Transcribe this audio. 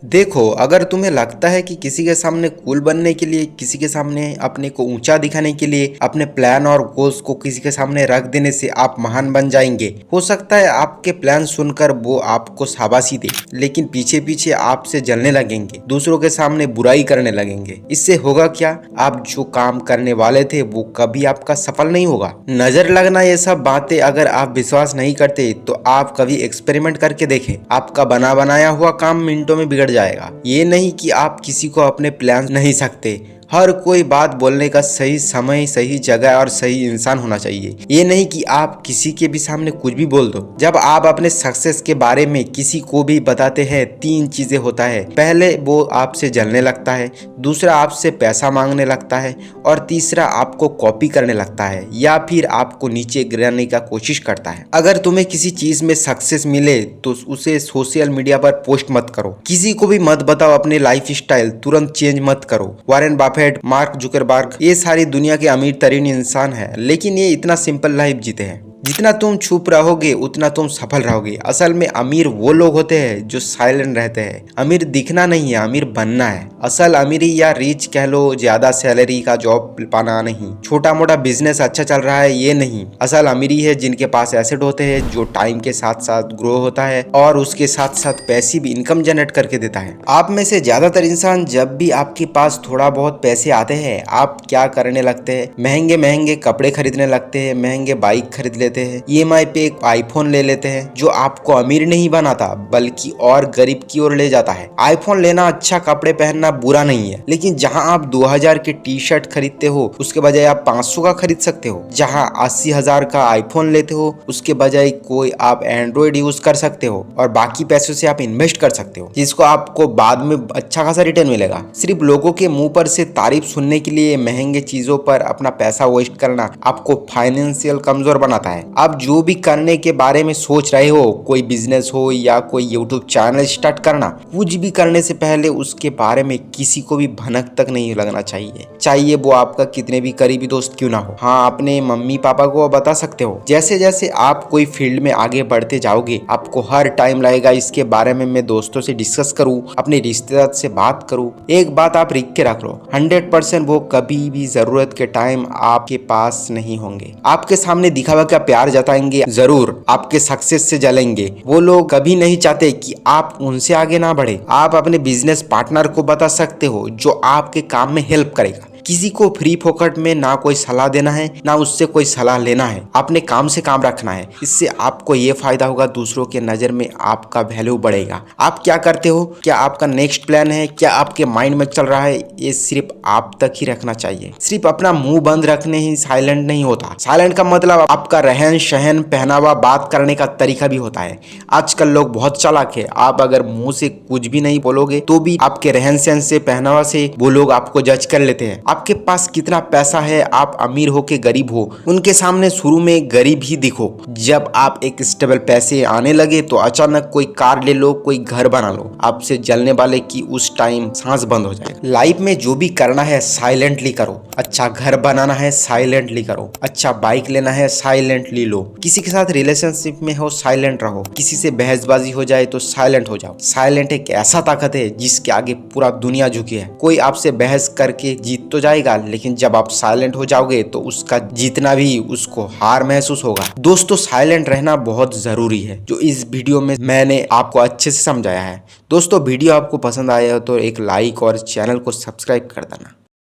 देखो, अगर तुम्हें लगता है कि किसी के सामने कूल बनने के लिए, किसी के सामने अपने को ऊंचा दिखाने के लिए, अपने प्लान और गोल्स को किसी के सामने रख देने से आप महान बन जाएंगे, हो सकता है आपके प्लान सुनकर वो आपको शाबाशी दे, लेकिन पीछे पीछे आपसे जलने लगेंगे, दूसरों के सामने बुराई करने लगेंगे। इससे होगा क्या, आप जो काम करने वाले थे वो कभी आपका सफल नहीं होगा। नजर लगना, ये सब बातें अगर आप विश्वास नहीं करते तो आप कभी एक्सपेरिमेंट करके देखें। आपका बना बनाया हुआ काम मिनटों में बिगड़ जाएगा। ये नहीं कि आप किसी को अपने प्लान नहीं सकते, हर कोई बात बोलने का सही समय, सही जगह और सही इंसान होना चाहिए। ये नहीं कि आप किसी के भी सामने कुछ भी बोल दो। जब आप अपने सक्सेस के बारे में किसी को भी बताते हैं, तीन चीजें होता है। पहले वो आपसे जलने लगता है, दूसरा आपसे पैसा मांगने लगता है और तीसरा आपको कॉपी करने लगता है या फिर आपको नीचे गिराने का कोशिश करता है। अगर तुम्हें किसी चीज में सक्सेस मिले तो उसे सोशल मीडिया पर पोस्ट मत करो, किसी को भी मत बताओ अपने लाइफ स्टाइल, तुरंत चेंज मत करो। वॉरेन बफेट, मार्क जुकरबर्ग, ये सारी दुनिया के अमीर तरीन इंसान है, लेकिन ये इतना सिंपल लाइफ जीते हैं। जितना तुम छुप रहोगे उतना तुम सफल रहोगे। असल में अमीर वो लोग होते हैं जो साइलेंट रहते हैं। अमीर दिखना नहीं है, अमीर बनना है। असल अमीरी या रिच कह लो, ज्यादा सैलरी का जॉब पाना नहीं, छोटा मोटा बिजनेस अच्छा चल रहा है, ये नहीं। असल अमीरी है जिनके पास एसेट होते हैं जो टाइम के साथ साथ ग्रो होता है और उसके साथ साथ पैसिव इनकम जनरेट करके देता है। आप में से ज्यादातर इंसान जब भी आपके पास थोड़ा बहुत पैसे आते हैं, आप क्या करने लगते हैं? महंगे महंगे कपड़े खरीदने लगते हैं, महंगे बाइक खरीद लेते हैं, ईएमआई पे एक आईफोन ले लेते हैं, जो आपको अमीर नहीं बनाता बल्कि और गरीब की ओर ले जाता है। आईफोन लेना, अच्छा कपड़े पहनना बुरा नहीं है, लेकिन जहां आप 2000 की टी शर्ट खरीदते हो उसके बजाय आप 500 का खरीद सकते हो। जहां 80,000 का आईफोन लेते हो उसके बजाय कोई आप एंड्रॉइड यूज कर सकते हो और बाकी पैसों से आप इन्वेस्ट कर सकते हो, जिसको आपको बाद में अच्छा खासा रिटर्न मिलेगा। सिर्फ लोगों के मुंह पर से तारीफ सुनने के लिए महंगे चीजों पर अपना पैसा वेस्ट करना आपको फाइनेंशियल कमजोर बनाता है। आप जो भी करने के बारे में सोच रहे हो, कोई बिजनेस हो या कोई यूट्यूब चैनल स्टार्ट करना, कुछ भी करने से पहले उसके बारे में किसी को भी भनक तक नहीं लगना चाहिए, चाहिए वो आपका कितने भी करीबी दोस्त क्यों ना हो। हाँ, अपने मम्मी पापा को बता सकते हो। जैसे जैसे आप कोई फील्ड में आगे बढ़ते जाओगे, आपको हर टाइम लगेगा इसके बारे में मैं दोस्तों से डिस्कस करूँ, अपने रिश्तेदार से बात करूँ। एक बात आप लिख के रख लो, 100% वो कभी भी जरूरत के टाइम आपके पास नहीं होंगे। आपके सामने दिखावा का प्यार जताएंगे जरूर, आपके सक्सेस से जलेंगे। वो लोग कभी नहीं चाहते कि आप उनसे आगे ना बढ़े। आप अपने बिजनेस पार्टनर को बता सकते हो जो आपके काम में हेल्प करेगा। किसी को फ्री फोकट में ना कोई सलाह देना है, ना उससे कोई सलाह लेना है। अपने काम से काम रखना है। इससे आपको ये फायदा होगा, दूसरों के नजर में आपका वैल्यू बढ़ेगा। आप क्या करते हो, क्या आपका नेक्स्ट प्लान है, क्या आपके माइंड में चल रहा है, ये सिर्फ आप तक ही रखना चाहिए। सिर्फ अपना मुंह बंद रखने ही साइलेंट नहीं होता। साइलेंट का मतलब आपका रहन सहन, पहनावा, बात करने का तरीका भी होता है। आजकल लोग बहुत चालाक है। आप अगर मुंह से कुछ भी नहीं बोलोगे तो भी आपके रहन सहन से, पहनावा से वो लोग आपको जज कर लेते हैं। आपके पास कितना पैसा है, आप अमीर हो के गरीब हो, उनके सामने शुरू में गरीब ही दिखो। जब आप एक स्टेबल पैसे आने लगे तो अचानक कोई कार ले लो, कोई घर बना लो, आपसे जलने वाले की उस टाइम सांस बंद हो जाएगा। लाइफ में जो भी करना है साइलेंटली करो। अच्छा घर बनाना है, साइलेंटली करो। अच्छा बाइक लेना है, साइलेंटली लो। किसी के साथ रिलेशनशिप में हो, साइलेंट रहो। किसी से बहसबाजी हो जाए तो साइलेंट हो जाओ। साइलेंट एक ऐसा ताकत है जिसके आगे पूरा दुनिया झुकी है। कोई आपसे बहस करके जीत तो जाएगा, लेकिन जब आप साइलेंट हो जाओगे तो उसका जीतना भी उसको हार महसूस होगा। दोस्तों, साइलेंट रहना बहुत जरूरी है, जो इस वीडियो में मैंने आपको अच्छे से समझाया है। दोस्तों, वीडियो आपको पसंद आया हो तो एक लाइक और चैनल को सब्सक्राइब कर देना।